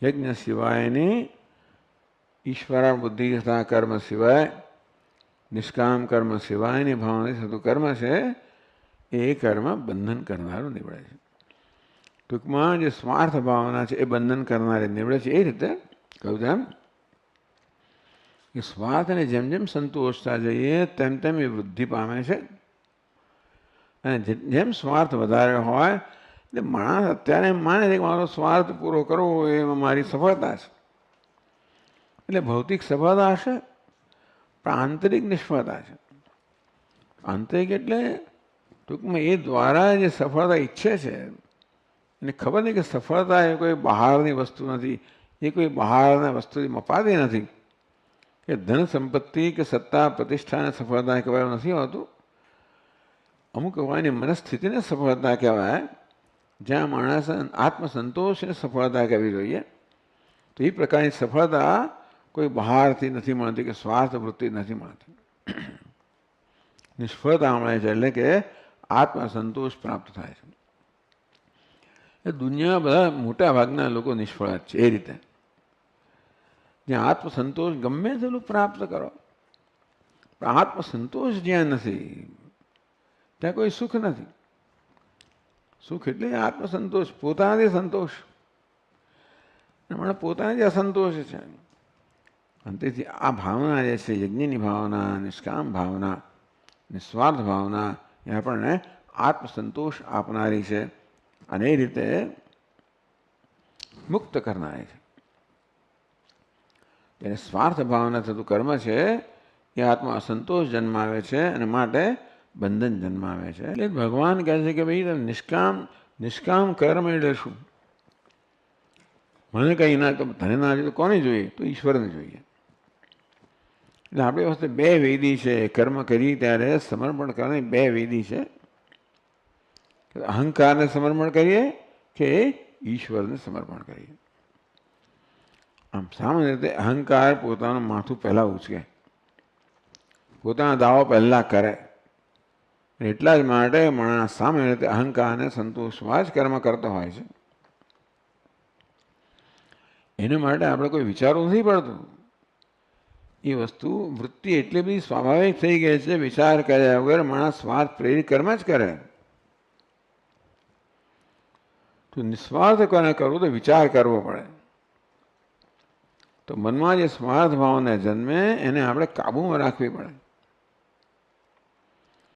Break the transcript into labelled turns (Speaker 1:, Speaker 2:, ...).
Speaker 1: યજ્ઞ સિવાયની ઈશ્વર બુદ્ધિ તથા કર્મ સિવાય, નિષ્કામ કર્મ સિવાયની ભાવનાથી થતું કર્મ છે એ કર્મ બંધન કરનારું નીવડે છે. ટૂંકમાં જે સ્વાર્થ ભાવના છે એ બંધન કરનારી નીવડે છે. એ રીતે કહ્યું તેમ કે સ્વાર્થને જેમ જેમ સંતોષતા જઈએ તેમ તેમ એ વૃદ્ધિ પામે છે. અને જેમ સ્વાર્થ વધારે હોય એટલે માણસ અત્યારે એમ માને છે કે મારો સ્વાર્થ પૂરો કરવો એમાં મારી સફળતા છે. એટલે ભૌતિક સફળતા હશે પણ આંતરિક નિષ્ફળતા છે. આંતરિક એટલે ટૂંકમાં એ દ્વારા જે સફળતા ઈચ્છે છે એને ખબર નહીં કે સફળતા એ કોઈ બહારની વસ્તુ નથી, એ કોઈ બહારના વસ્તુથી મપાતી નથી, કે ધન સંપત્તિ કે સત્તા પ્રતિષ્ઠાને સફળતા કહેવાય નથી હોતું. અમુક એની મનસ્થિતિને સફળતા કહેવાય, જ્યાં માણસ આત્મસંતોષને સફળતા કહેવી જોઈએ. તો એ પ્રકારની સફળતા કોઈ બહારથી નથી મળતી કે સ્વાર્થ વૃત્તિ નથી મળતી. નિષ્ફળતા મળે છે એટલે કે આત્મસંતોષ પ્રાપ્ત થાય છે. એ દુનિયા બધા મોટા ભાગના લોકો નિષ્ફળ જ છે. એ રીતે જ્યાં આત્મસંતોષ ગમે તેટલું પ્રાપ્ત કરો પણ આત્મસંતોષ જ્યાં નથી ત્યાં કોઈ સુખ નથી. સુખ એટલે આત્મસંતોષ, પોતાનાથી સંતોષ. મને પોતાનાથી અસંતોષ છે. અને તેથી આ ભાવના જે છે યજ્ઞની ભાવના, નિષ્કામ ભાવના, નિસ્વાર્થ ભાવના એ આપણને આત્મસંતોષ આપનારી છે અને એ રીતે મુક્ત કરનારી છે. એને સ્વાર્થ ભાવના થતું કર્મ છે એ આત્મા અસંતોષ જન્માવે છે અને માટે બંધન જન્માવે છે. એટલે ભગવાન કહે છે કે ભાઈ નિષ્કામ કર્મ એટલે શું? મને કંઈ ના તને ના જોઈએ તો કોને જોઈએ? તો ઈશ્વરને જોઈએ. એટલે આપણી પાસે બે વિધિ છે કર્મ કરી ત્યારે સમર્પણ કરવાની. બે વિધિ છે. અહંકારને સમર્પણ કરીએ કે ઈશ્વરને સમર્પણ કરીએ. આમ સામાન્ય રીતે અહંકાર પોતાનું માથું પહેલાં ઉચકે, પોતાના દાવો પહેલાં કરે. એટલા જ માટે માણસ સામાન્ય રીતે અહંકારને સંતોષવા જ કર્મ કરતો હોય છે. એના માટે આપણે કોઈ વિચારવું નથી પડતું. એ વસ્તુ વૃત્તિ એટલી બધી સ્વાભાવિક થઈ ગઈ છે, વિચાર કર્યા વગર માણસ સ્વાર્થ પ્રેરિત કર્મ જ કરે. તો નિસ્વાર્થ કોને કરવું તો વિચાર કરવો પડે. તો મનમાં જે સ્વાર્થ ભાવના જન્મે એને આપણે કાબૂમાં રાખવી પડે.